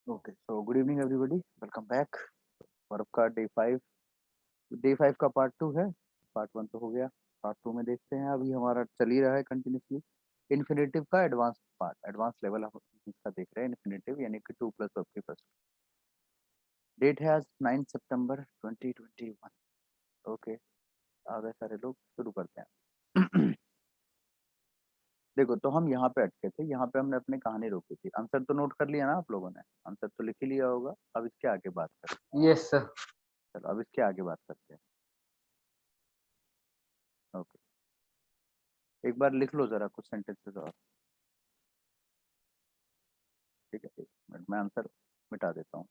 Okay, so good evening everybody, welcome back for आपका day 5 का part 2 है। Part 1 तो हो गया, पार्ट 2 में देखते हैं। अभी हमारा चल ही रहा है कंटिन्यूसली इन्फिनेटिव का एडवांस पार्ट, एडवांस लेवल हम इसका देख रहे हैं। इन्फिनेटिव यानी कि 2 प्लस वर्ब के फर्स्ट। डेट है आज 9 सितंबर 2021। ओके, आ गए सारे लोग, शुरू करते हैं। देखो, तो हम यहाँ पे अटके थे, यहाँ पे हमने अपनी कहानी रोकी थी। आंसर तो नोट कर लिया ना आप लोगों ने? आंसर तो लिख ही लिया होगा। अब इसके आगे बात करते हैं। Yes sir. चलो अब इसके आगे बात करते हैं। ओके, एक बार लिख लो जरा कुछ सेंटेंसेस और। ठीक है, एक मिनट मैं आंसर मिटा देता हूँ,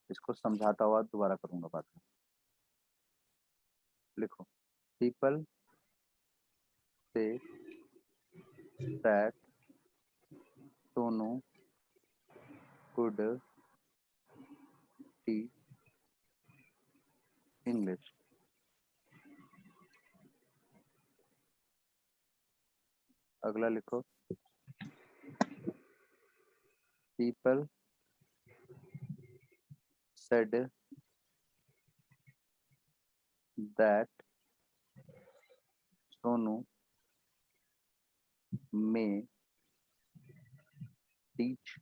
इसको समझाता हुआ दोबारा करूंगा बाद में। लिखो, people say that Sonu could teach English. अगला लिखो, पीपल सेड दैट सोनू में टीच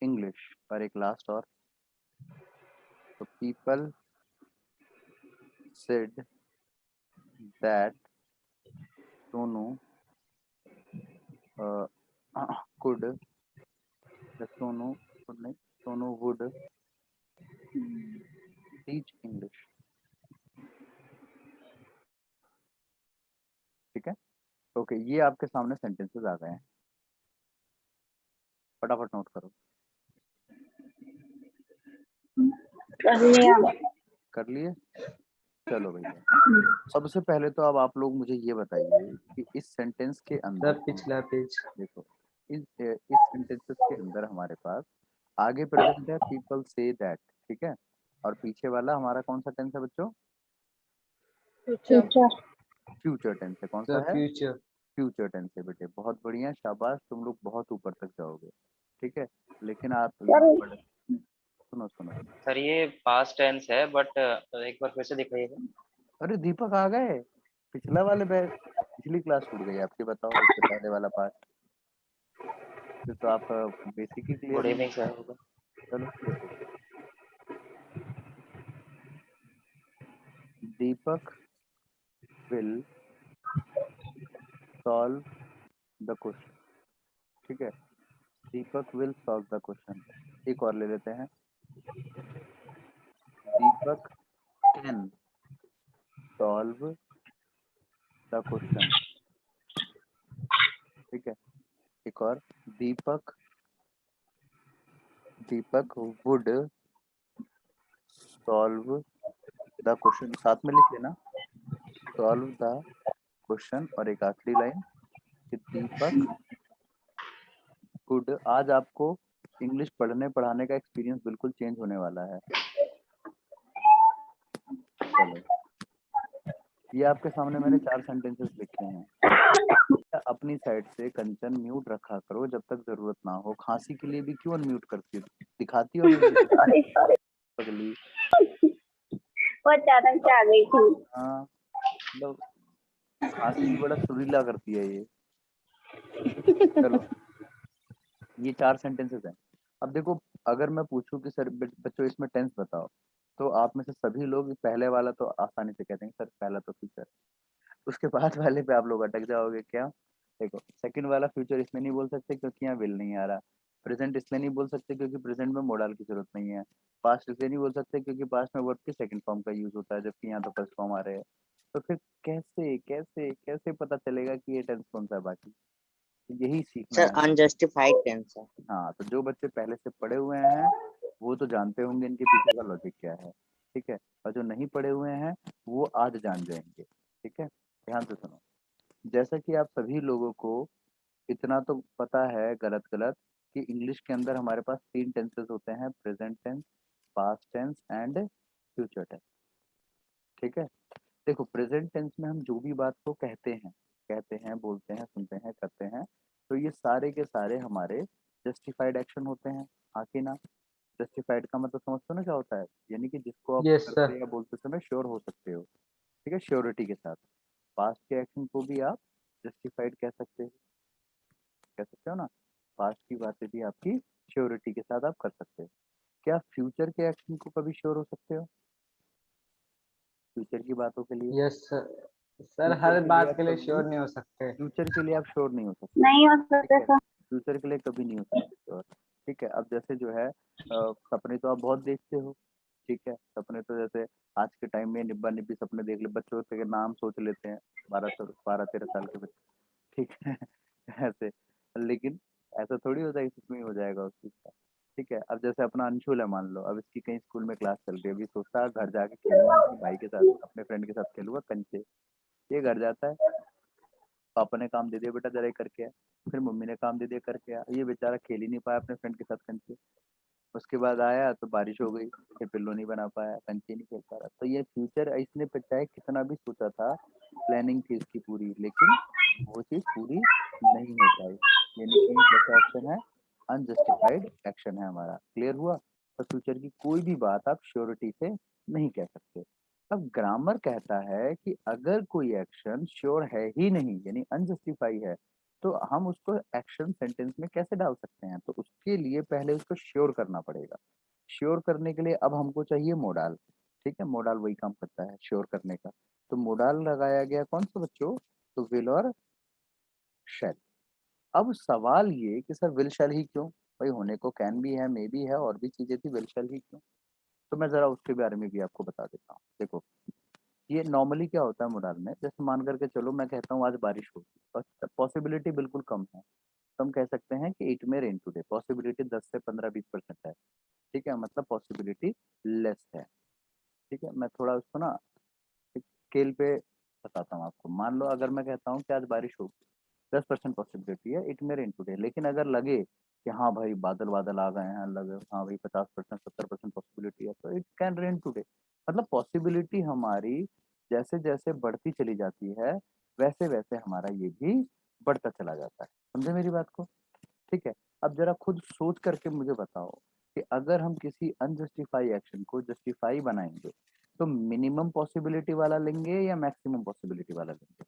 इंग्लिश। और एक लास्ट और, तो people said that Sonu could Sonu could नहीं, सोनू वुड टीच इंग्लिश। ठीक है, ओके, ये आपके सामने सेंटेंसेस आ गए हैं, फटाफट नोट करो। कर लिया। कर लिए? चलो भैया, सबसे पहले तो अब आप लोग मुझे ये बताइए कि इस सेंटेंस के अंदर सर पिछला पेज। देखो, इस सेंटेंसेस के अंदर हमारे पास आगे प्रेजेंट है पीपल से दैट, ठीक है, और पीछे वाला हमारा कौन सा टेंस है बच्चों? फ्यूचर। फ्यूचर टेंस है। कौन सर सा है? फ्यूचर। फ्यूचर टेंस है बेटे, बहुत बढ़िया, शाबाश, तुम लोग बहुत ऊपर तक जाओगे। ठीक है, लेकिन आप सर सुनो सुनो। सर ये पास्ट टेंस है बट एक बार फिर से दिखाइएगा। अरे दीपक आ गए, पिछला वाले बैच, पिछली क्लास छूट गई आपकी, बताओ इससे पहले वाला पार्ट। फिर तो आप बेसिक ही क्लियर गुड नहीं इवनिंग किया सर। होगा। चलो देखो, दीपक विल सॉल्व द क्वेश्चन। ठीक है, दीपक विल सॉल्व द क्वेश्चन। एक और ले लेते हैं, दीपक कैन सॉल्व द क्वेश्चन। ठीक है, एक और, दीपक दीपक वुड सॉल्व द क्वेश्चन। साथ में लिख लेना, सॉल्व द क्वेश्चन। और एक आखिरी लाइन कि दीपक कुड। आज आपको इंग्लिश पढ़ने पढ़ाने का एक्सपीरियंस बिल्कुल चेंज होने वाला है। चलो, ये आपके सामने मैंने 4 सेंटेंसेस लिखे हैं। अपनी साइड से कंचन म्यूट रखा करो जब तक जरूरत ना हो। खांसी के लिए भी क्यों अनम्यूट करती हो? दिखाती हो नहीं दिखाती? सॉरी सॉरी, पगली। वो अचानक से आ गई थी। हाँ, मतलब खांसी भी बड़ा सुरीला करती है ये। चलो, ये 4 सेंटेंसेस हैं। अब देखो, अगर मैं पूछूं कि सर बच्चों इसमें टेंस बताओ, तो आप में से सभी लोग पहले वाला तो आसानी से कहते हैं सर पहला तो फ्यूचर। उसके बाद वाले पे आप लोग अटक जाओगे क्या? देखो, सेकंड वाला फ्यूचर इसमें नहीं बोल सकते क्योंकि यहाँ विल नहीं आ रहा। प्रेजेंट इसलिए नहीं बोल सकते क्योंकि प्रेजेंट में मोडाल की जरूरत नहीं है। पास्ट इसलिए नहीं बोल सकते क्योंकि पास्ट में वर्ब के सेकंड फॉर्म का यूज होता है, जबकि यहाँ तो फर्स्ट फॉर्म आ रहे हैं। तो फिर कैसे कैसे कैसे पता चलेगा कि ये टेंस कौन सा है? बाकी यही सीखना सर है हमें। अनजस्टिफाइड टेंस है। हाँ, तो जो बच्चे पहले से पढ़े हुए हैं वो तो जानते होंगे इनके पीछे का लॉजिक क्या है। ठीक है, और जो नहीं पढ़े हुए हैं वो आज जान जाएंगे। ठीक है, ध्यान से सुनो। जैसा कि आप सभी लोगों को इतना तो पता है गलत गलत कि इंग्लिश के अंदर हमारे पास 3 टेंसेस होते हैं, present tense, past tense and future tense. ठीक है, देखो प्रेजेंट टेंस में हम जो भी बात को कहते हैं, बोलते हैं, सुनते हैं, करते हैं, तो ये सारे के सारे हमारे जस्टिफाइड एक्शन होते हैं, हाँ कि ना? जस्टिफाइड का मतलब समझते हो ना क्या होता है? यानी कि जिसको आप यस करते सर। या बोलते समय श्योर हो सकते हो, ठीक है, श्योरिटी के साथ। पास्ट के एक्शन को भी आप जस्टिफाइड कह सकते हो ना। पास्ट की बातें भी आपकी श्योरिटी के साथ आप कर सकते हो। क्या फ्यूचर के एक्शन को कभी श्योर हो सकते हो? फ्यूचर की बातों के लिए, यस सर। सर फ्यूचर हर के लिए बात आप के लिए कभी श्योर नहीं हो सकते। फ्यूचर के लिए आप श्योर नहीं हो सकते, नहीं हो ठीक सकते है? सर। फ्यूचर के लिए कभी नहीं हो सकते श्योर, ठीक है? अब जैसे जो है सपने तो आप बहुत देखते हो, ठीक है? सपने तो जैसे आज के टाइम में निब्बा निब्बी सपने देख ले, बच्चों के नाम सोच लेते हैं, 12-13 साल के बच्चे, ठीक है? ऐसे, लेकिन ऐसा थोड़ी होता है कि सच में ही हो जाएगा उस चीज का, ठीक है? अब जैसे अपना अंशुल है, मान लो अब इसकी कहीं स्कूल में क्लास चल रही है, अभी सोचता है घर जाके खेलूंगा अपने भाई के साथ, अपने फ्रेंड के साथ खेलूंगा कंचे। ये घर जाता है, पापा ने काम दे दिया बेटा जरा ये करके आ, फिर मम्मी ने काम दे दिया करके आ, ये बेचारा खेल ही नहीं पाया अपने फ्रेंड के साथ कंचे। उसके बाद आया तो बारिश हो गई, फिर पिल्लो नहीं बना पाया, कंचे नहीं खेल पा रहा। तो ये फ्यूचर इसने चाहे कितना भी सोचा था, प्लानिंग थी इसकी पूरी, लेकिन वो चीज पूरी नहीं हो पाई। यानी कि कैसा एक्शन है? अनजस्टिफाइड एक्शन है हमारा। क्लियर हुआ? तो फ्यूचर की कोई भी बात आप श्योरिटी से नहीं कह सकते। अब ग्रामर कहता है कि अगर कोई एक्शन श्योर है ही नहीं, यानी अनजस्टिफाई है, तो हम उसको एक्शन सेंटेंस में कैसे डाल सकते हैं? तो उसके लिए पहले उसको श्योर करना पड़ेगा। श्योर करने के लिए अब हमको चाहिए मोडाल, ठीक है? मोडाल वही काम करता है श्योर करने का। तो मोडाल लगाया गया कौन सा बच्चों? तो विल और शैल। अब सवाल ये कि सर विल शैल ही क्यों? भाई होने को कैन भी है, मे भी है, और भी चीजें थी, विल शैल ही क्यों? तो मैं जरा उसके बारे में भी आपको बता देता हूँ। देखो, ये नॉर्मली क्या होता है मोडाल में, जैसे मान करके चलो मैं कहता हूँ आज बारिश होगी और पॉसिबिलिटी बिल्कुल कम है, तो हम कह सकते हैं कि इट में रेन टुडे। पॉसिबिलिटी 10 से 15-20% है, ठीक है? मतलब पॉसिबिलिटी लेस है, ठीक है? मैं थोड़ा उसको ना स्केल पे बताता हूँ आपको। मान लो अगर मैं कहता हूँ कि आज बारिश होगी, 10% पॉसिबिलिटी है, इट में रेन टुडे। लेकिन अगर लगे कि हाँ भाई बादल बादल आ गए हैं, लगे हाँ भाई 50% 70% पॉसिबिलिटी है, तो इट कैन रेन टुडे। मतलब पॉसिबिलिटी हमारी जैसे जैसे बढ़ती चली जाती है, वैसे वैसे हमारा ये भी बढ़ता चला जाता है। समझे मेरी बात को? ठीक है? अब जरा खुद सोच करके मुझे बताओ कि अगर हम किसी अनजस्टिफाई एक्शन को जस्टिफाई बनाएंगे, तो मिनिमम पॉसिबिलिटी वाला लेंगे या मैक्सिमम पॉसिबिलिटी वाला लेंगे?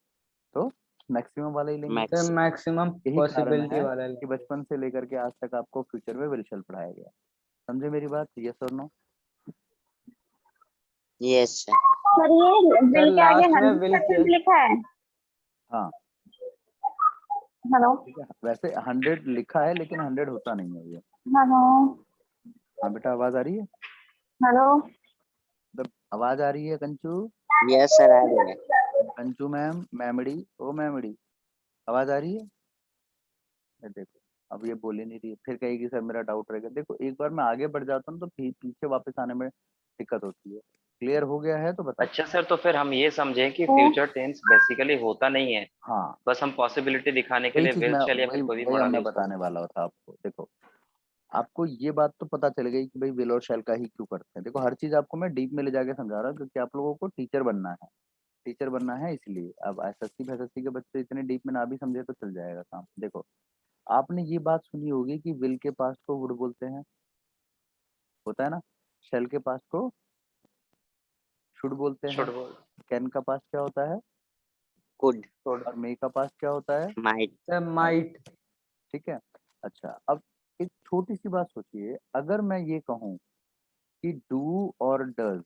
तो मैक्सिमम वाला ही लेंगे। सर मैक्स मैक्सिमम यही कारण पॉसिबिलिटी है वाला कि लेंगे। बचपन से लेकर के आज तक आपको फ्यूचर में विल शैल पढ़ाया गया। समझे मेरी बात? यस और नो? Yes sir. सर ये सर बिल के आगे लास्ट में विल 100% लिखा है। हाँ, हेलो ठीक है। वैसे 100 लिखा है लेकिन 100 होता नहीं है ये। हेलो हाँ बेटा, आवाज आ रही है? हेलो। मतलब आवाज आ रही है कंचू? यस सर आ रही है। कंचू मैम, मेमड़ी, ओ मेमड़ी, आवाज आ रही है? ये देखो, अब ये बोल ही नहीं रही है, फिर कहेगी सर मेरा डाउट रहेगा। देखो एक बार मैं आगे बढ़ जाता हूँ तो पीछे वापस आने में दिक्कत होती है। क्लियर हो गया है तो बता। अच्छा सर, तो फिर हम ये समझें कि ओ, फ्यूचर टेंस बेसिकली होता नहीं है, हाँ, बस हम पॉसिबिलिटी दिखाने के वही लिए चीज विल मैं शैल या वही फिर कोई भी वही अब मॉडल मैं यूज कर बताने सकते वाला था आपको। देखो, आपको ये बात तो पता चल गई कि भाई विल और शैल का ही क्यों करते हैं। देखो हर चीज आपको मैं डीप में ले जाके समझा रहा हूँ, क्योंकि आप लोगों को टीचर बनना है। टीचर बनना है इसलिए। अब एसएससी फैसएससी के बच्चे इतने डीप में ना भी समझे तो चल जाएगा काम। देखो, आपने ये बात सुनी होगी कि विल के पास को वुड बोलते हैं, होता है ना? शेल के पास को शुड बोलते हैं। हैं। शुड बोल कैन का पास क्या होता है? कुड। शुड और मे का पास क्या होता है? माइट। Sir might. माइट। ठीक है। अच्छा, अब एक छोटी सी बात सोचिए, अगर मैं ये कहूँ कि डू और डज,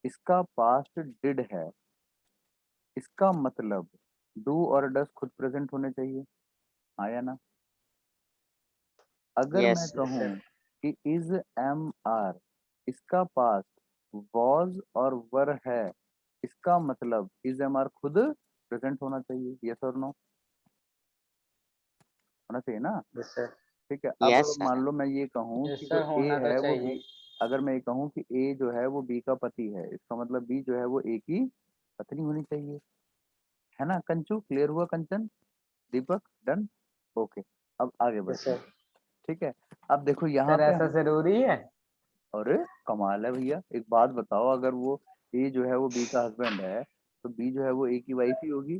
इसका पास्ट डिड है, इसका मतलब डू और डज खुद प्रेजेंट होने चाहिए, हाँ या ना? अगर मैं यस कहूँ कि इज एम आर, इसका पास्ट वॉज और वर है, इसका मतलब इज एम आर खुद प्रेजेंट होना चाहिए। यस और नो? होना चाहिए ना? Yes sir. ठीक है। अब यस अगर सर। मान लो मैं ये कहूँ यस कि जो सर ए होना तो है वो चाहिए। बी, अगर मैं ये कहूँ कि ए जो है वो बी का पति है, इसका मतलब बी जो है वो ए की पत्नी होनी चाहिए, है ना? कंचू क्लियर हुआ? कंचन, दीपक, डन? ओके, अब आगे यस बढ़ते हैं। सर। ठीक है। अब देखो यहाँ सर पे ऐसा जरूरी है? अरे कमाल है भैया, एक बात बताओ, अगर वो ए जो है वो बी का हस्बैंड है, तो बी जो है वो ए की वाइफ ही होगी।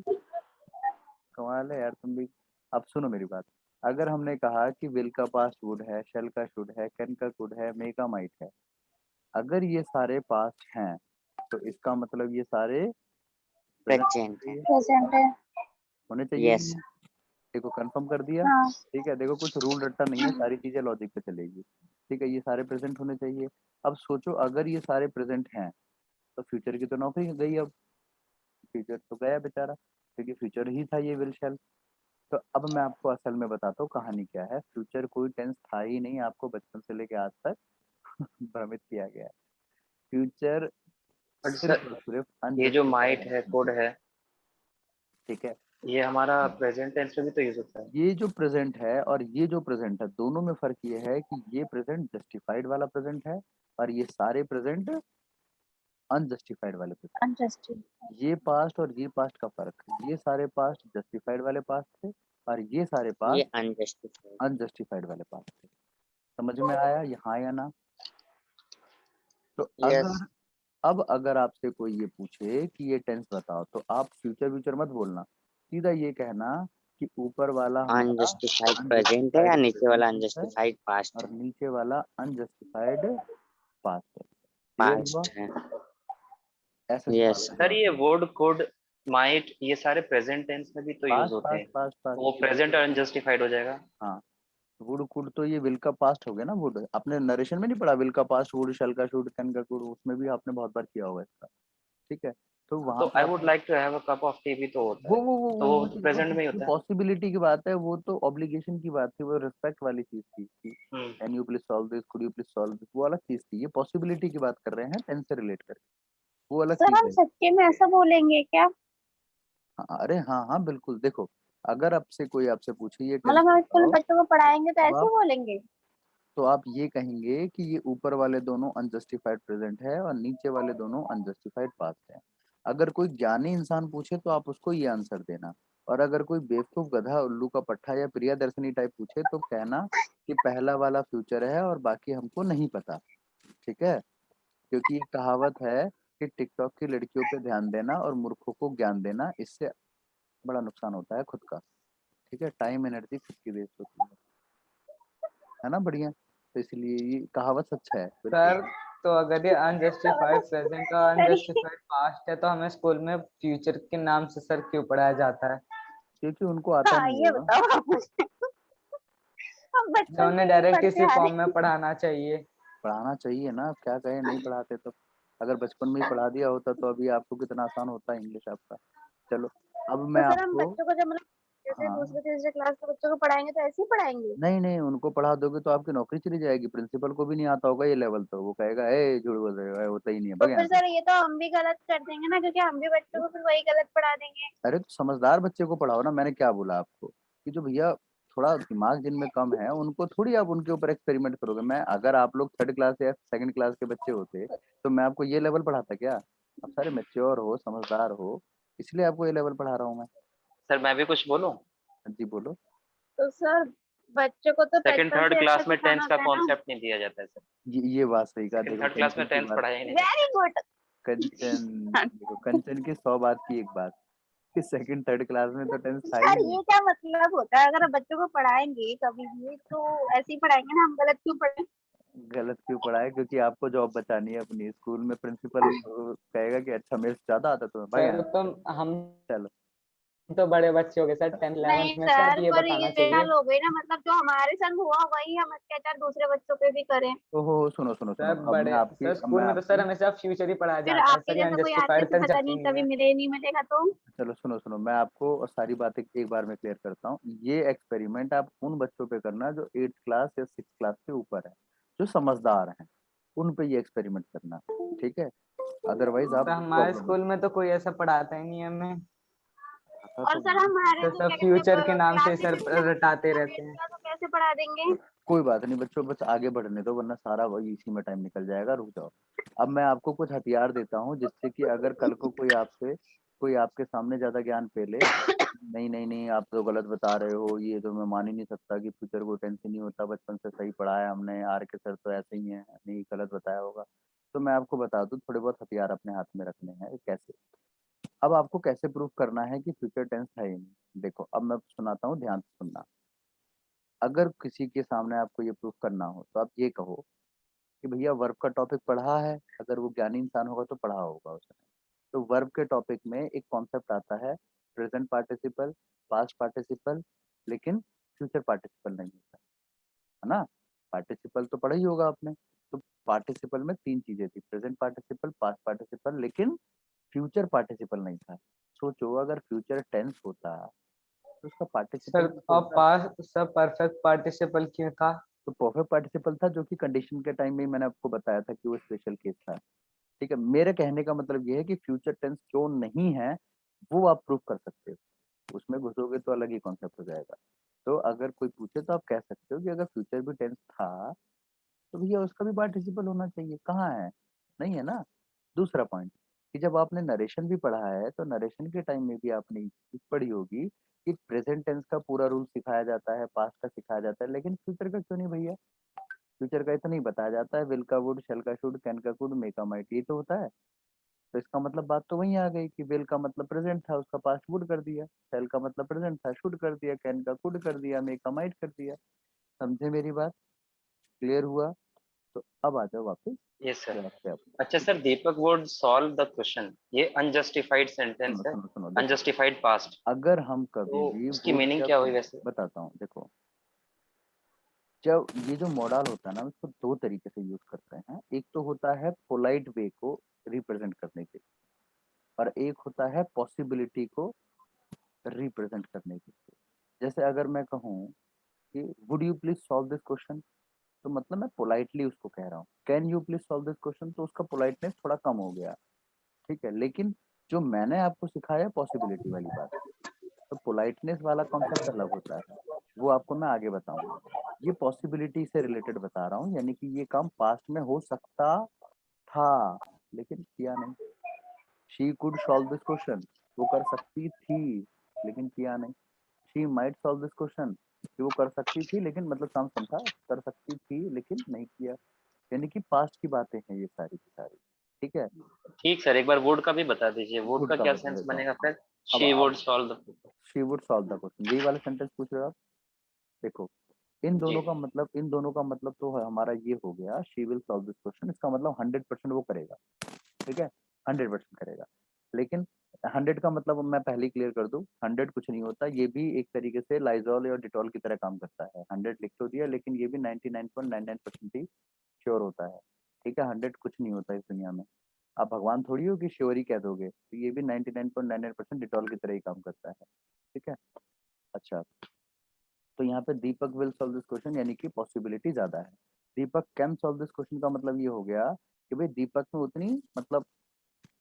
कमाल है यार तुम भी। अब सुनो मेरी बात, अगर हमने कहा कि विल का पास्ट वुड है, शेल का शुड है, कैन का कुड है, मे का माइट है, अगर ये सारे पास्ट हैं तो इसका मतलब ये सारे प्रेजेंट है। प्रेजेंट है। होने चाहिए यस कि नहीं? देखो कंफर्म कर दिया। हाँ ठीक है, देखो कुछ रूल रट्टा नहीं है, सारी चीजें लॉजिक पे चलेगी। ठीक है, ये सारे प्रेजेंट होने चाहिए। अब सोचो अगर ये सारे प्रेजेंट हैं तो फ्यूचर की तो नौकरी गई। अब फ्यूचर तो गया बेचारा, क्योंकि फ्यूचर ही था ये विल शैल। तो अब मैं आपको असल में बताता हूँ कहानी क्या है। फ्यूचर कोई टेंस था ही नहीं, आपको बचपन से लेके आज तक भ्रमित किया गया है। फ्यूचर बट सिर्फ सर और सिर्फ ये जो माइट अनजस्टिफाइड। है, कोड है, ठीक है, ये हमारा प्रेजेंट टेंस में भी तो यूज होता है। ये जो प्रेजेंट है और ये जो प्रेजेंट है, दोनों में फर्क ये है कि ये प्रेजेंट जस्टिफाइड वाला प्रेजेंट है और ये सारे प्रेजेंट अनजस्टिफाइड वाले प्रेजेंट। अंडरस्टूड। ये पास्ट और ये पास्ट का फर्क है, ये सारे पास्ट जस्टिफाइड वाले पास्ट थे और ये सारे ये पास्ट अनजस्टिफाइड। अनजस्टिफाइड वाले पास्ट थे। समझ में आया यहाँ या ना? तो यस। अगर अब अगर आपसे कोई ये पूछे कि ये टेंस बताओ तो आप फ्यूचर फ्यूचर मत बोलना, सीधा ये कहना कि ऊपर वाला हमारा अनजस्टिफाइड प्रेजेंट है या अनजस्टिफाइड नीचे प्रेजेंट वाला टेंस है अनजस्टिफाइड पास्ट और है। नीचे वाला अनजस्टिफाइड पास्ट है। क्लियर हुआ? पास्ट है। ऐसे सवाल यस। का सर जवाब ये देना। वर्ड, कोड, माइट, ये सारे प्रेजेंट टेंस में भी तो यूज पास्ट होते पास्ट हैं, पास्ट तो वो पास्ट प्रेजेंट अनजस्टिफाइड हो जाएगा। हाँ, वुड कुड तो ये विल का पास्ट हो गया ना। वुड आपने नरेशन में नहीं पढ़ा, विल का पास्ट वुड, शैल का शुड, कैन का कुड, उसमें भी आपने बहुत बार किया होगा इसका। ठीक है, तो वहां तो पे आई आप would like to have a cup of tea भी तो होता वो है, वो वो तो वो वो वो तो चीज़- प्रेजेंट में ही वो होता है। पॉसिबिलिटी की बात है, वो तो ऑब्लिगेशन की बात थी, वो रिस्पेक्ट वाली चीज थी कि हम्म। Can you please solve this, could you please solve this, वो अलग चीज थी। ये पॉसिबिलिटी की बात कर रहे हैं टेंस से रिलेट करके, वो अलग सर चीज हम है। सच्चे में ऐसा बोलेंगे क्या? हाँ, अरे हाँ हाँ बिल्कुल। देखो अगर आपसे कोई आपसे पूछे ये टेंस मतलब हम स्कूल में बताओ बच्चों को पढ़ाएंगे तो तो ऐसे आप बोलेंगे? तो आप ये कहेंगे कि ये ऊपर वाले दोनों अनजस्टिफाइड प्रेजेंट है और नीचे वाले दोनों अनजस्टिफाइड पास्ट है। अगर कोई ज्ञानी इंसान पूछे तो आप उसको ये आंसर देना, और अगर कोई बेवकूफ गधा उल्लू का पट्टा या प्रियदर्शनी टाइप पूछे तो कहना कि पहला वाला फ्यूचर है और बाकी हमको नहीं पता। ठीक है, क्योंकि ये कहावत है कि टिकटॉक की लड़कियों पे ध्यान देना और मूर्खों को ज्ञान देना, इससे बड़ा नुकसान होता है खुद का। ठीक है, टाइम एनर्जी खुद की वेस्ट होती है ना। बढ़िया, तो इसलिए ये कहावत सच है बिल्कुल। सर तो अगर ये अनजस्टिफाइड प्रेजेंट और सर अनजस्टिफाइड पास्ट है तो हमें स्कूल में फ्यूचर के नाम से सर क्यों पढ़ाया जाता है? क्योंकि उनको आता हाँ नहीं ये होगा। बताओ आप मुझे। हम तो बचपन से उन्हें यही डायरेक्ट पढ़ते इसी आ फॉर्म रहे में हैं। पढ़ाना चाहिए। पढ़ाना चाहिए ना, अब क्या कहें, नहीं पढ़ाते तो। अगर बचपन में ही पढ़ा दिया होता तो अभी आपको कितना आसान होता है इंग्लिश आपका। चलो, अब तो मैं सर हम आपको बच्चों को जब मतलब जैसे हाँ, दूसरे तीसरे क्लास के बच्चों को पढ़ाएंगे तो ऐसे ही पढ़ाएंगे? नहीं नहीं, उनको पढ़ा दोगे तो आपकी नौकरी चली जाएगी। प्रिंसिपल को भी नहीं आता होगा ये लेवल, तो वो कहेगा ए झूठ बोल रहे हो, होता ही नहीं है, तो भाग यहाँ फिर से। सर ये तो हम भी गलत कर देंगे ना, क्योंकि हम भी बच्चों को फिर वही गलत पढ़ा देंगे। अरे तो समझदार बच्चे को पढ़ाओ ना। मैंने क्या बोला आपको कि जो भैया थोड़ा दिमाग जिनमें कम है उनको थोड़ी आप उनके ऊपर एक्सपेरिमेंट करोगे। मैं अगर आप लोग थर्ड क्लास या सेकंड क्लास के बच्चे होते तो मैं आपको ये लेवल पढ़ाता क्या? आप सारे मैच्योर हो, समझदार हो, इसलिए आपको ये लेवल पढ़ा रहा हूँ मैं। सर मैं भी कुछ बोलूं? जी बोलो। तो सर बच्चों को तो सेकंड बचपन थर्ड से ऐसा क्लास में सिखाना टेंस का होता है ना। कॉन्सेप्ट नहीं दिया जाता है सर। ये बात सही कहा। सेकंड देखो थर्ड क्लास कंचन में की टेंस बात, पढ़ाया ही नहीं जाता। Very good. कंचन, देखो कंचन की 100 बात की एक बात कि सेकंड थर्ड क्लास में तो टेंस था ही सर नहीं। ये क्या मतलब होता है? अगर हम बच्चों को पढ़ाएंगे कभी भी तो ऐसे ही पढ़ाएंगे ना, हम गलत क्यों पढ़े? गलत क्यों पढ़ा है? क्योंकि आपको जॉब बचानी है अपनी। स्कूल में प्रिंसिपल कहेगा कि अच्छा मेरे से ज्यादा आता तुम्हें, भाग सर यहाँ तो हम से। चलो, तो बड़े बच्चे हो गए सर, 10th नहीं 11th में सर, सर, ये पर ये बताना चाहिए। गलत हो गई ना। मतलब जो हमारे संग हुआ वही हम अत्याचार दूसरे बच्चों पे भी करें। ओहो सुनो सुनो सुनो, सर बड़े सर अब मैं स्कूल में तो सर आपकी हमेशा फ्यूचर ही पढ़ाया फिर जाता है आपके सर, ये जैसा कोई आके अनजस्टिफाइड तो तक पता जाती नहीं नहीं कभी है। मिले नहीं मिलेगा तो। चलो सुनो सुनो, मैं आपको सारी बातें एक बार में क्लियर करता हूँ। ये एक्सपेरिमेंट आप उन बच्चों पे करना जो 8th क्लास या 6th क्लास के ऊपर है, जो समझदार हैं, उन पे ये एक्सपेरिमेंट करना। ठीक है, अदरवाइज आप सर हमारे प्रॉब्लम में स्कूल में तो कोई ऐसा पढ़ाता ही नहीं है हमें। आता और तो सर नहीं। हमारे तो जो सब क्या कहते फ्यूचर के हैं नाम से क्लास ही में सर किसी ने रटाते पूछा रहते हैं। भेजेगा तो कैसे पढ़ा देंगे? कोई बात नहीं बच्चों, बस आगे बढ़ने दो, वरना सारा वही इसी में टाइम निकल जाएगा। रुक जाओ। अब मैं आपको कुछ हथियार देता हूँ जिससे कि अगर कल को कोई आपके सामने ज्यादा ज्ञान फैले, नहीं नहीं नहीं आप तो गलत बता रहे हो, ये तो मैं मान ही नहीं सकता कि फ्यूचर को टेंशन नहीं होता, बचपन से सही पढ़ाया हमने, आर के सर तो ऐसे ही हैं, नहीं गलत बताया होगा। तो मैं आपको बता दूं, थोड़े बहुत हथियार अपने हाथ में रखने हैं। कैसे? अब आपको कैसे प्रूफ करना है कि फ्यूचर टेंस है ही नहीं? देखो अब मैं सुनाता हूँ, ध्यान से सुनना। अगर किसी के सामने आपको ये प्रूफ करना हो तो आप ये कहो कि भैया वर्ब का टॉपिक पढ़ा है, अगर वो ज्ञानी इंसान होगा तो पढ़ा होगा उसने। तो वर्ब के टॉपिक में एक कॉन्सेप्ट आता है प्रेजेंट पार्टिसिपल, पास्ट पार्टिसिपल, लेकिन फ्यूचर पार्टिसिपल नहीं होता है ना। पार्टिसिपल तो पढ़ा ही होगा आपने। तो पार्टिसिपल में 3 चीजें थी, प्रेजेंट पार्टिसिपल, पास्ट पार्टिसिपल, लेकिन फ्यूचर पार्टिसिपल नहीं था। सोचो अगर फ्यूचर टेंस होता तो उसका पार्टिसिपल सर और पास्ट सर परफेक्ट पार्टिसिपल क्यों था? तो परफेक्ट पार्टिसिपल था, जो कि कंडीशन के टाइम में ही मैंने आपको बताया था कि वो स्पेशल केस था। ठीक है, मेरे कहने का मतलब ये है कि फ्यूचर टेंस क्यों नहीं है वो आप प्रूव कर सकते हो। उसमें घुसोगे तो अलग ही कॉन्सेप्ट हो जाएगा। तो अगर कोई पूछे तो आप कह सकते हो कि अगर फ्यूचर भी टेंस था तो भैया उसका भी पार्टिसिपल होना चाहिए। कहाँ है? नहीं है ना। दूसरा पॉइंट कि जब आपने नरेशन भी पढ़ा है तो नरेशन के टाइम में भी आपने ये चीज पढ़ी होगी कि प्रेजेंट टेंस का पूरा रूल सिखाया जाता है, पास्ट का सिखाया जाता है, लेकिन फ्यूचर का क्यों नहीं भैया? फ्यूचर का इतना नहीं बताया जाता है, विल का वुड, शेल का शुड, कैन का कुड, मे का माइट, ये तो होता है। तो इसका मतलब बात तो वही आ गई कि विल का मतलब प्रेजेंट था, उसका पास्ट वुड कर दिया, शेल का मतलब प्रेजेंट था, शुड कर दिया, कैन का कुड कर दिया, मे का माइट कर दिया। समझे मेरी बात? क्लियर हुआ? तो अब आ जाओ वापस यस सर। क्लास पे आप। अच्छा sir, Deepak would solve the question, ये अनजस्टिफाइड सेंटेंस सुनो है, सुनो सुनो देखो, अनजस्टिफाइड पास्ट, अगर हम कभी तो भी उसकी वुड मीनिंग या क्या हुई कुड, वैसे? बताता हूँ देखो, जब ये जो मॉडल होता है ना उसको 2 तरीके से यूज करते हैं। एक तो होता है पोलाइट वे को रिप्रेजेंट करने के लिए, और एक होता है पॉसिबिलिटी को रिप्रेजेंट करने के लिए। जैसे अगर मैं कहूँ कि would you please solve this question, तो मतलब मैं पोलाइटली उसको कह रहा हूँ। Can you please solve this question, तो उसका पोलाइटनेस थोड़ा कम हो गया। ठीक है, लेकिन जो मैंने आपको सिखाया पॉसिबिलिटी वाली बात, तो पोलाइटनेस वाला कॉन्सेप्ट अलग होता है, वो आपको मैं आगे बताऊंगा। ये पॉसिबिलिटी से रिलेटेड बता रहा हूँ, यानी कि ये काम पास्ट में हो सकता था लेकिन किया नहीं। She could solve this question, वो कर सकती थी लेकिन किया नहीं। She might solve this question, कि वो कर सकती थी लेकिन मतलब सम था, कर सकती थी लेकिन नहीं किया। यानी कि पास्ट की बातें हैं ये सारी की सारी। ठीक है, ठीक सर, एक बार वुड का भी बता दीजिए, वुड वुड का का क्या बता सेंस देता हूँ। बनेगा फिर? अब she would solve the. She would solve the question, यही वाला सेंटेंस पूछ रहे हो आप। देखो इन जी दोनों का मतलब, इन दोनों का मतलब तो हमारा ये हो गया, she will solve this question, इसका मतलब 100% वो करेगा। ठीक है, 100% करेगा। लेकिन 100 का मतलब मैं पहले ही क्लियर कर दूं, 100 कुछ नहीं होता, ये भी एक तरीके से लाइजॉल या डिटॉल की तरह काम करता है। 100 लिख तो दिया, लेकिन ये भी 99.99% ही श्योर होता है। ठीक है, 100 कुछ नहीं होता इस दुनिया में। आप भगवान थोड़ी हो कि श्योर ही कह दोगे, तो ये भी 99.99% डिटॉल की तरह ही काम करता है। ठीक है, अच्छा, तो यहाँ पे दीपक विल सॉल्व दिस क्वेश्चन यानी कि पॉसिबिलिटी ज्यादा है। दीपक कैन सॉल्व दिस क्वेश्चन का मतलब ये हो गया कि भाई दीपक में उतनी मतलब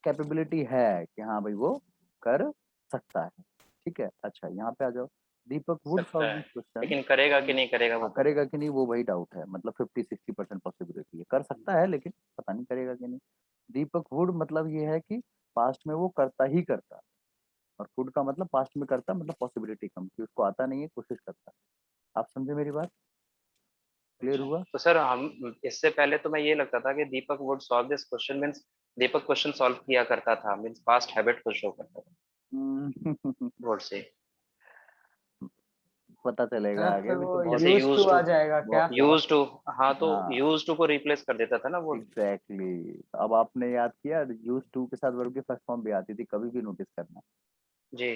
कैपेबिलिटी है कि हाँ भाई वो कर सकता है। ठीक है, अच्छा यहाँ पे आ जाओ, दीपक वुड सकता सॉल्व है, दिस क्वेश्चन। लेकिन करेगा कि नहीं करेगा वो पता करेगा कि नहीं वो वही डाउट है, मतलब 50-60% पॉसिबिलिटी है, कर सकता है लेकिन पता नहीं करेगा कि नहीं। दीपक वुड मतलब ये है कि पास्ट में वो करता ही करता, और वुड का मतलब पास्ट में करता मतलब पॉसिबिलिटी कम कि उसको आता नहीं है, कोशिश करता। आप समझे मेरी बात? क्लियर अच्छा। हुआ? तो सर हम इससे पहले तो मैं ये लगता था कि Deepak would solve this question means Deepak question solve किया करता था, मींस पास्ट हैबिट को शो करता था वर्ड से। पता चलेगा सर आगे, फिर अभी तो वो बहुत जैसे यूज टू यूज टू, आ जाएगा क्या? बहुत। यूज टू, हाँ तो हाँ यूज टू को रिप्लेस कर देता था ना वो। एग्जैक्टली अब आपने याद किया, यूज टू के साथ वर्ब की फर्स्ट फॉर्म भी आती थी, कभी भी नोटिस करना। जी।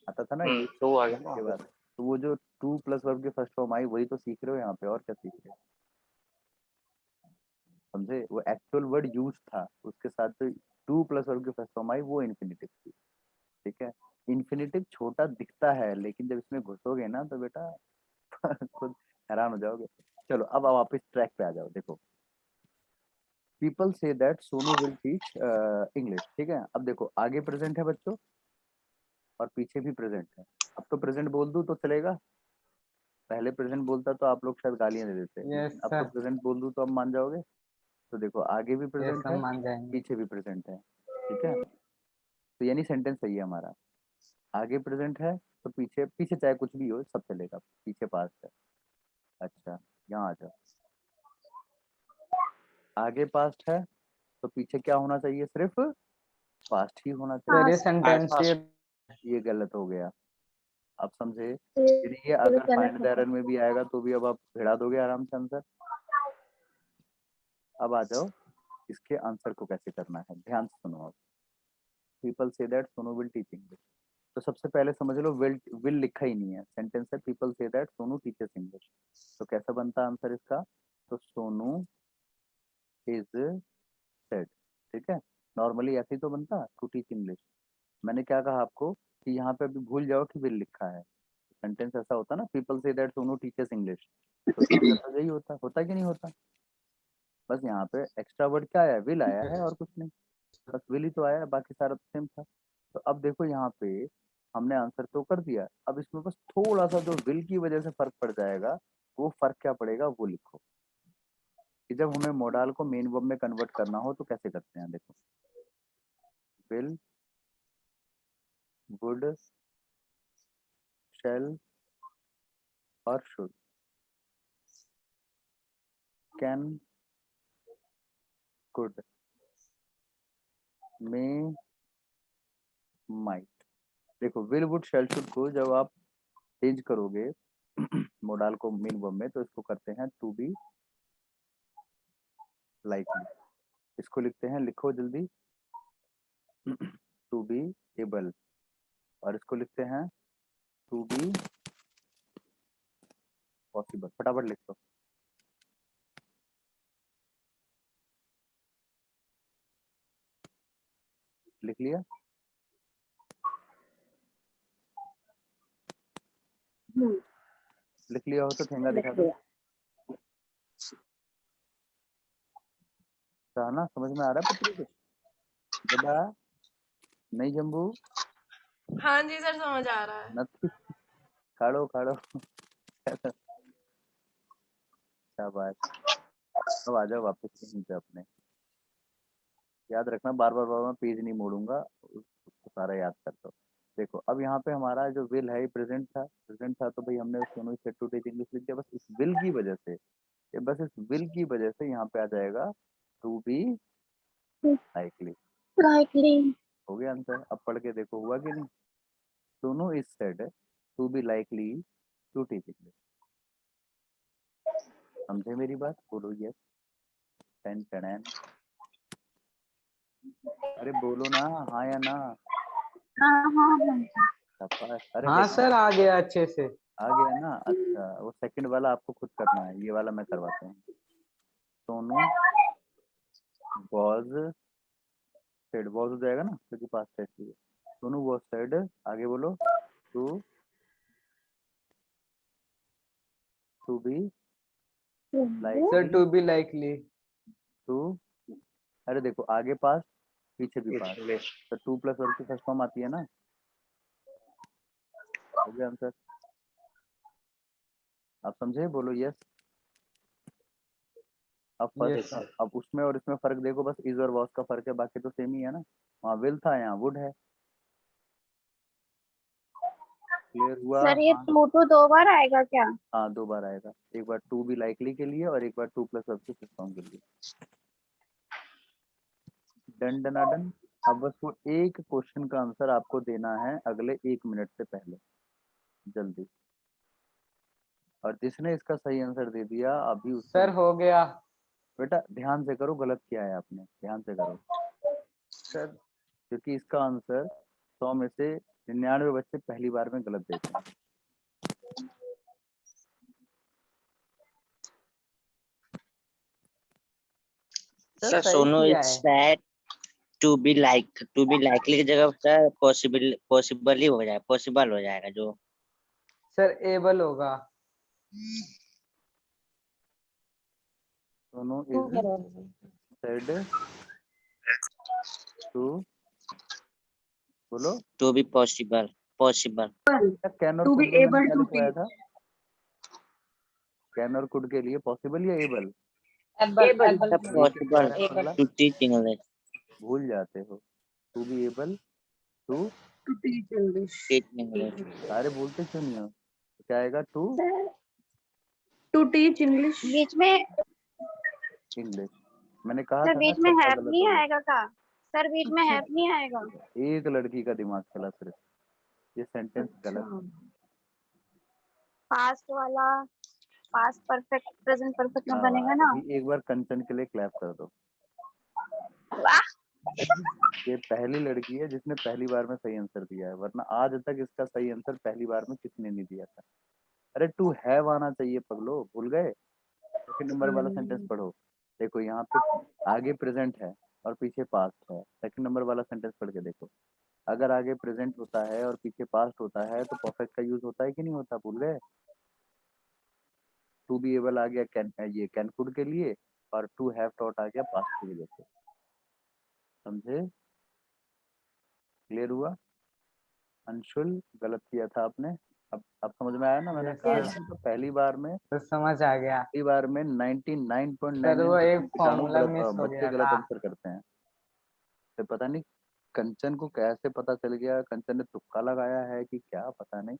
आता था ना यूज तो आ गया ना के वहाँ बाद। पे। तो वो जो टू प्लस वर्ब की फर्स्ट फॉर्म आई वही तो सीख रहे हो यहाँ पे, और क्या सीख रहे हो? समझे, वो एक्चुअल वर्ड यूज था, उसके साथ जो टू प्लस वर्ब की फर्स्ट फॉर्म आई वो इन्फिनिटिव थी। ठीक है, इन्फिनिटिव छोटा दिखता है लेकिन जब इसमें घुसोगे ना तो बेटा खुद हैरान हो जाओगे। चलो अब आप वापस ट्रैक पे आ जाओ। देखो, people say that Sonu will teach English. ठीक है, अब देखो आगे प्रेजेंट है बच्चों, और पीछे भी प्रेजेंट है। अब तो प्रेजेंट बोल दूं तो चलेगा, पहले प्रेजेंट बोलता तो आप लोग शायद गालियां दे देते, यस लेकिन अब तो सर। प्रेजेंट बोल दूं तो अब मान जाओगे। तो देखो आगे भी यस प्रेजेंट हम है, मान जाएंगे। पीछे भी प्रेजेंट है। ठीक है, तो यानी सेंटेंस सही है हमारा। आगे प्रेजेंट है तो पीछे, पीछे चाहे कुछ भी हो सब चलेगा, पीछे पास्ट है। अच्छा, यहाँ आ जाओ, आगे पास्ट है तो पीछे क्या होना चाहिए? सिर्फ पास्ट ही होना सर चाहिए। ये हाँ सेंटेंस ये पास्ट। ये गलत हो गया। आप समझे? फिर ये अगर फाइंड द एरर में भी आएगा तो भी अब आप भिड़ा दोगे आराम से आंसर। अब आ जाओ इसके आंसर को कैसे करना है, ध्यान से सुनो आप। People say that Sonu will teach English, तो सबसे पहले समझ लो विल लिखा ही नहीं है, सेंटेंस है people say that Sonu teachers English. तो कैसा बनता है आंसर इसका? तो सोनू इज सेड, ठीक है, नॉर्मली ऐसे ही तो बनता टू टीच इंग्लिश। मैंने क्या कहा आपको कि यहाँ पे अभी भूल जाओ कि विल लिखा है, सेंटेंस ऐसा होता ना people say that Sonu teachers English, तो आंसर तो यही होता कि नहीं होता? बस यहाँ पे एक्स्ट्रा वर्ड क्या आया, विल आया है और कुछ नहीं, बस विल ही तो आया है, बाकी सारा तो सेम था। तो अब देखो यहाँ पे हमने आंसर तो कर दिया, अब इसमें बस थोड़ा सा जो विल की वजह से फर्क पड़ जाएगा, वो फर्क क्या पड़ेगा वो लिखो कि जब हमें मोडाल को मेन वर्ब में कन्वर्ट करना हो तो कैसे करते हैं। देखो विल, वुड, शैल और should, can, could, may, might. देखो विल, वुड, शैल, शुड को जब आप चेंज करोगे मोडाल को मेन वर्ब में तो इसको करते हैं टू बी लाइकली, इसको लिखते हैं, लिखो जल्दी, टू बी एबल, और इसको लिखते हैं टू बी पॉसिबल। फटाफट लिख दो। लिख लिया? लिख लिया हो तो ठेंगा दिखा दो। ना समझ में आ रहा है पत्री को? गदा नहीं जम्बू? हाँ जी सर, समझ आ रहा है। नथी खाड़ो खाड़ो शाबाश। अब आ जाओ वापस यहीं पे अपने, याद रखना बार बार पेज नहीं मोड़ूंगा, उसको सारा याद कर दो। देखो अब यहाँ पे हमारा जो विल है प्रेजेंट था तो भाई हमने दोनों सेट टू टीच इंग्लिश लिख दिया, बस इस विल की वजह से, ये बस इस विल की वजह से यहाँ पे आ जाएगा टू बी लाइकली। हो गया आंसर। अब पढ़ के देखो हुआ कि नहीं? Sonu is said to be likely to teach English. समझे मेरी बात? बोलो यस। Ten ten. अरे बोलो ना हाँ या ना। शाबाश। अरे हाँ सर, आ गया अच्छे से। आ गया ना? अच्छा वो सेकंड वाला आपको खुद करना है, ये वाला मैं करवाता हूँ। सोनू वॉज सेड, वॉज हो जाएगा ना क्योंकि पास्ट टेंस है। सोनू वॉज सेड, आगे बोलो to be like sir to be likely. To, अरे देखो आगे पास पीछे भी पास, इंग्लिश। तो टू प्लस वर्ब की फर्स्ट फॉर्म आती है ना। हो गया आंसर। आप समझे? बोलो यस। अब Yes, फर्स्ट, अब उसमें और इसमें फर्क देखो, बस इज और वॉज का फर्क है, बाकी तो सेम ही है ना। वहाँ विल था, यहाँ वुड है। क्लियर हुआ? सर ये हाँ टू टू 2 बार आएगा क्या? हाँ 2 बार आएगा, एक बार टू बी लाइकली के लिए और एक बार टू प्लस वर्ब की फर्स्ट फॉर्म के लिए। डन डना डन। अब बस वो एक क्वेश्चन का आंसर आपको देना है अगले 1 मिनट से पहले, जल्दी। और जिसने इसका सही आंसर दे दिया अभी उसको, सर हो गया। बेटा ध्यान से करो, गलत किया है आपने, ध्यान से करो, सर क्योंकि इसका आंसर 100 में से 99 बच्चे पहली बार में गलत देते हैं। सर सही सोनू किया इज है। सेड टू बी लाइकली की जगह सर पॉसिबल ही हो जाए, पॉसिबल हो जाएगा जो। सर एबल होगा। दोनों इज सेड टू, बोलो टू बी पॉसिबल। कैन और To be कुड में मैंने able क्या to लिखवाया teach. था? कैन और कुड के लिए पॉसिबल या एबल? Able. सर ये क्यों कह पॉसिबल रहा है पगला? टू टीच इंग्लिश, भूल जाते हो। To be able to, To teach English. Teach English. सारे बोलते क्यों नहीं हो? तो क्या आएगा? To To teach English. बीच में इंग्लिश। मैंने कहा सर था ना बीच में सबका हैव गलत नहीं हो गया। आएगा का? सर बीच में हैव नहीं आएगा? एक लड़की का दिमाग चला सिर्फ, ये सेंटेंस गलत है। पास्ट वाला पास्ट परफेक्ट प्रेजेंट परफेक्ट में हाँ, बनेगा ना। अभी एक बार कंचन के लिए क्लैप कर दो। वाह ये पहली लड़की है जिसने पहली बार में सही आंसर दिया है, वरना आज तक इसका सही आंसर पहली बार में किसने नहीं दिया था। अरे टू हैव आना चाहिए पगलो, भूल गए। सेकंड नंबर वाला सेंटेंस पढ़ो। देखो यहाँ पे आगे प्रेजेंट है और पीछे पास्ट है। सेकंड नंबर वाला सेंटेंस पढ़ के देखो। अगर आगे प्रेजेंट होता है और पीछे पास्ट होता है तो परफेक्ट का यूज होता है कि नहीं होता, भूल गए। टू बी एबल आ गया कैन, ये कैन कुड के लिए, और टू हैव टॉट आ गया पास्ट की वजह से। समझे, क्लियर हुआ। अंशुल गलत किया था आपने। अब समझ में आया ना, मैंने Yes, कहा sir. था तो पहली बार में तो समझ आ गया पहली बार में सर, वो 99.99% एक कीटाणु फॉर्मूला गलत मिस हो बच्चे गया गलत था। आंसर करते हैं। तो पता नहीं कंचन को कैसे पता चल गया, कंचन ने तुक्का लगाया है कि क्या, पता नहीं।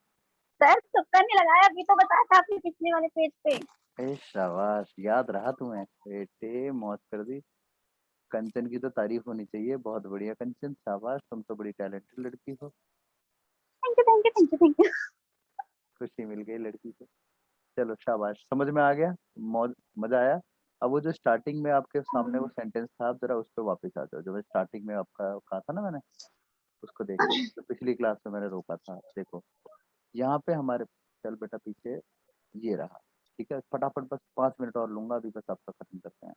सर तुक्का नहीं लगाया, अभी तो बताया था आपने पिछले वाले पेज पे। ए शाबाश, याद रहा तुम्हें बेटे, मौज कर दी। कंचन की तो तारीफ होनी चाहिए, बहुत बढ़िया कंचन, शाबाश, तुम तो बड़ी टैलेंटेड लड़की हो। Thank you thank you thank you thank you. खुशी मिल गई लड़की को। चलो शाबाश, समझ में आ गया, मौज, मजा आया। अब वो जो स्टार्टिंग में आपके सामने वो सेंटेंस था, आप जरा उस पर वापस आ जाओ, जो मैं स्टार्टिंग में आपका कहा था ना मैंने, उसको देखो, जो पिछली क्लास में मैंने रोका था। देखो यहाँ पे हमारे, चल बेटा पीछे, ये रहा। ठीक है, फटाफट बस 5 मिनट और लूंगा अभी, बस आपका खत्म करते हैं।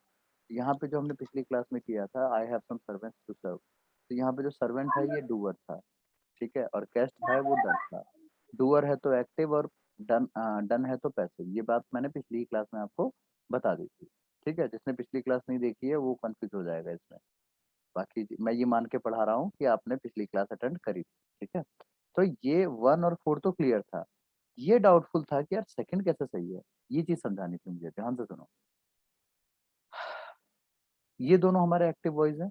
यहाँ पे जो हमने पिछली क्लास में किया था, I have some servants to serve, तो यहाँ पे जो सर्वेंट है ये डूअर था। ठीक है, और गेस्ट है वो डन था। डूअर है तो एक्टिव, और डन डन है तो पैसिव। ये बात मैंने पिछली क्लास में आपको बता दी थी। ठीक है, जिसने पिछली क्लास नहीं देखी है वो कंफ्यूज हो जाएगा इसमें। बाकी मैं ये मान के पढ़ा रहा हूँ कि आपने पिछली क्लास अटेंड करी थी। ठीक है, तो ये 1 और 4 तो क्लियर था। ये डाउटफुल था कि यार सेकंड कैसे सही है, ये चीज समझानी थी मुझे, ध्यान से सुनो। ये दोनों हमारे एक्टिव वॉइस हैं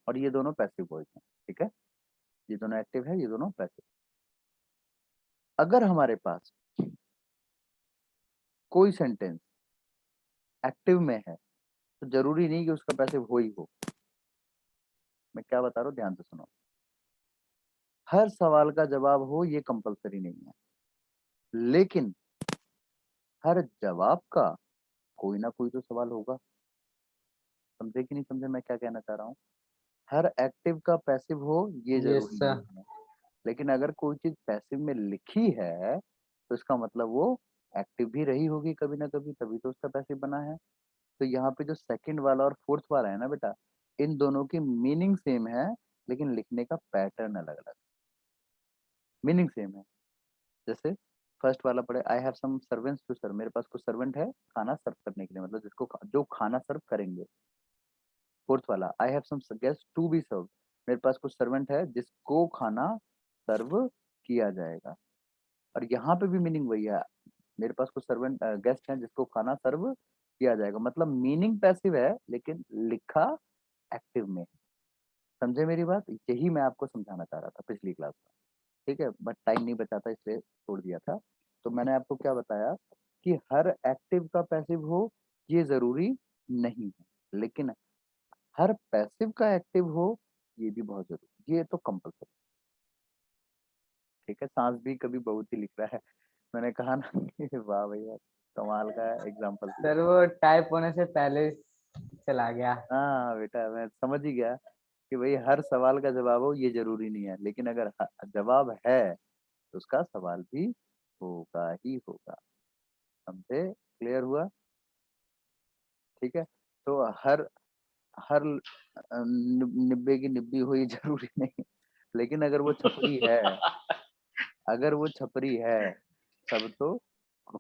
और ये दोनों पैसिव वॉइस हैं। ठीक है, ये दोनों एक्टिव है, ये दोनों पैसिव। अगर हमारे पास कोई सेंटेंस एक्टिव में है तो जरूरी नहीं कि उसका पैसिव हो ही हो। मैं क्या बता रहा हूँ, ध्यान से सुनो। हर सवाल का जवाब हो ये कंपलसरी नहीं है, लेकिन हर जवाब का कोई ना कोई तो सवाल होगा। समझे कि नहीं समझे मैं क्या कहना चाह रहा हूँ। हर एक्टिव का पैसिव हो ये यस जरूरी सर। नहीं है, लेकिन अगर कोई चीज पैसिव में लिखी है तो इसका मतलब वो एक्टिव भी रही होगी कभी ना कभी, तभी तो उसका पैसिव बना है। तो यहाँ पे जो सेकंड वाला और फोर्थ वाला है ना बेटा, इन दोनों की मीनिंग सेम है, लेकिन लिखने का पैटर्न अलग अलग। मीनिंग सेम है। जैसे फर्स्ट वाला पढ़े, I have some servants to serve, मेरे पास कुछ सर्वेंट है खाना सर्व करने के लिए, मतलब जिसको जो खाना सर्व करेंगे। फोर्थ वाला, I have some guest to be serve, मेरे पास कुछ सर्वेंट है जिसको खाना सर्व किया जाएगा। और यहाँ पे भी मीनिंग वही है, मेरे पास कुछ सर्वेंट गेस्ट हैं जिसको खाना सर्व किया जाएगा। मतलब मीनिंग पैसिव है लेकिन लिखा एक्टिव में। समझे मेरी बात, यही मैं आपको समझाना चाह रहा था पिछली क्लास में। ठीक है, बट टाइम नहीं बचा था इसलिए छोड़ दिया था। तो मैंने आपको क्या बताया कि हर एक्टिव का पैसिव हो ये जरूरी नहीं है, लेकिन हर पैसिव का एक्टिव हो ये भी बहुत जरूरी, ये तो कंपल्सरी। ठीक है, सांस भी कभी बहुत ही लिख रहा है, मैंने कहा ना कि वाह भैया कमाल का एग्जाम्पल दिया। सर वो टाइप होने से पहले चला गया। हाँ बेटा मैं समझ ही गया कि भाई हर सवाल का जवाब हो ये जरूरी नहीं है, लेकिन अगर जवाब है तो उसका सवाल भी होगा ही होगा। समझे, क्लियर हुआ। ठीक है, तो हर हर 90 की निब्बी हुई जरूरी नहीं, लेकिन अगर वो छपरी है, अगर वो छपरी है तब तो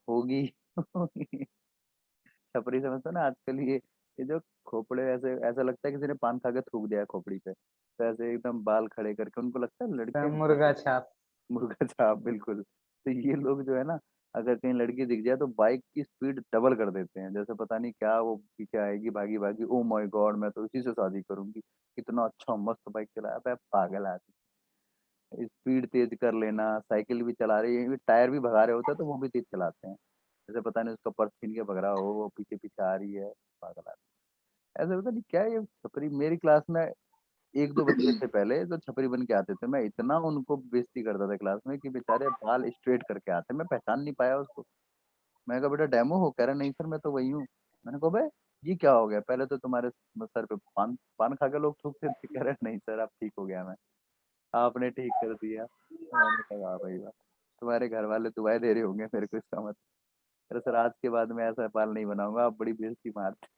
होगी होगी। छपरी समझते हो ना, आजकल ये जो खोपड़े, ऐसे ऐसा लगता है किसी ने पान खा के थूक दिया है खोपड़ी पे, तो ऐसे एकदम बाल खड़े करके उनको लगता है सर लड़के मुर्गा छाप। मुर्गा छाप, बिल्कुल। तो ये लोग जो है ना, अगर कहीं लड़की दिख जाए तो बाइक की स्पीड डबल कर देते हैं, जैसे पता नहीं क्या वो पीछे आएगी भागी भागी, ओ माय गॉड मैं तो उसी से शादी करूंगी, कितना अच्छा मस्त बाइक चलाया, अबे पागल आदमी। स्पीड तेज कर लेना, साइकिल भी चला रही है, टायर भी भगा रहे होते हैं तो वो भी तेज चलाते हैं, जैसे पता नहीं उसका पर्स छीन के भग रहा हो, वो पीछे पीछे आ रही है, पागल आदमी। ऐसे पता नहीं क्या ये छपरी मेरी क्लास में एक दो बच्चे थे पहले जो छपरी बन के आते थे, मैं इतना उनको बेइज्जती करता था क्लास में कि बेचारे बाल स्ट्रेट करके आते, मैं पहचान नहीं पाया उसको। मैंने कहा बेटा डेमो हो? कह रहा नहीं सर मैं तो वही हूँ। मैंने कहा बे ये क्या हो गया, पहले तो तुम्हारे सर पे पान पान खा के लोग थूकते थे। कह रहे नहीं सर अब ठीक हो गया मैं, आपने ठीक कर दिया। मैंने कहा वाह भाई वाह, तुम्हारे घर वाले दुआएं दे रहे होंगे मेरे को इसका मतलब। अरे सर आज के बाद मैं ऐसा बाल नहीं बनाऊंगा, आप बड़ी बेइज्जती मारते।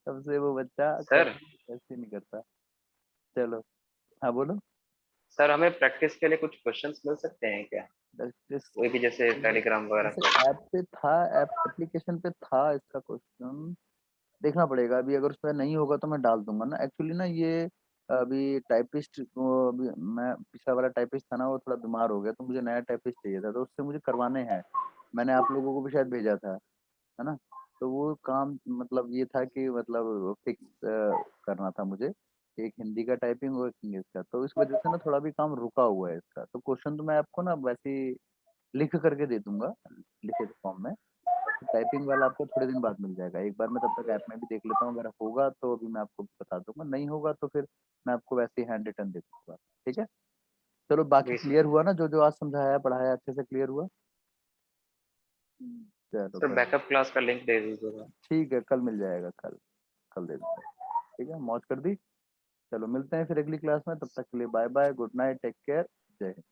तब से वो बच्चा सर कभी ऐसे नहीं करता। चलो हाँ बोलो। सर हमें प्रैक्टिस के लिए कुछ क्वेश्चंस मिल सकते हैं क्या, प्रैक्टिस कोई भी जैसे टेलीग्राम वगैरह जैसे पे? ऐप पे था, ऐप एप्लीकेशन पे था इसका क्वेश्चन, देखना पड़ेगा अभी। अगर उसमें नहीं होगा तो मैं डाल दूंगा ना। एक्चुअली ना ये अभी टाइपिस्ट को, अभी मैं पिछला वाला टाइपिस्ट था ना वो थोड़ा बीमार हो गया, तो मुझे नया टाइपिस्ट चाहिए था, तो उससे मुझे करवाने हैं। मैंने आप लोगों को भी शायद भेजा था, है ना? तो वो काम मतलब ये था कि मतलब फिक्स करना था मुझे, एक हिंदी का टाइपिंग और एक इंग्लिश का। तो इस वजह से ना थोड़ा भी काम रुका हुआ है इसका। तो क्वेश्चन तो मैं आपको ना वैसे ही लिख करके दे दूंगा लिखे फॉर्म में। टाइपिंग वाला आपको थोड़े दिन बाद मिल जाएगा। एक बार मैं तब तक ऐप में भी देख लेता हूँ, अगर होगा तो अभी मैं आपको बता दूंगा, नहीं होगा तो फिर मैं आपको वैसे ही हैंड रिटन दे दूंगा। ठीक है, चलो बाकी जी क्लियर सर। हुआ ना, जो जो आज समझाया पढ़ाया अच्छे से क्लियर हुआ? चलो सर बढ़िया। बैकअप क्लास का लिंक दे दीजिएगा। ठीक है, कल मिल जाएगा, कल कल दे दूंगा। ठीक है, मौज कर दी। चलो मिलते हैं फिर अगली क्लास में, तब तक के लिए bye bye, good night, take care, जय हिंद।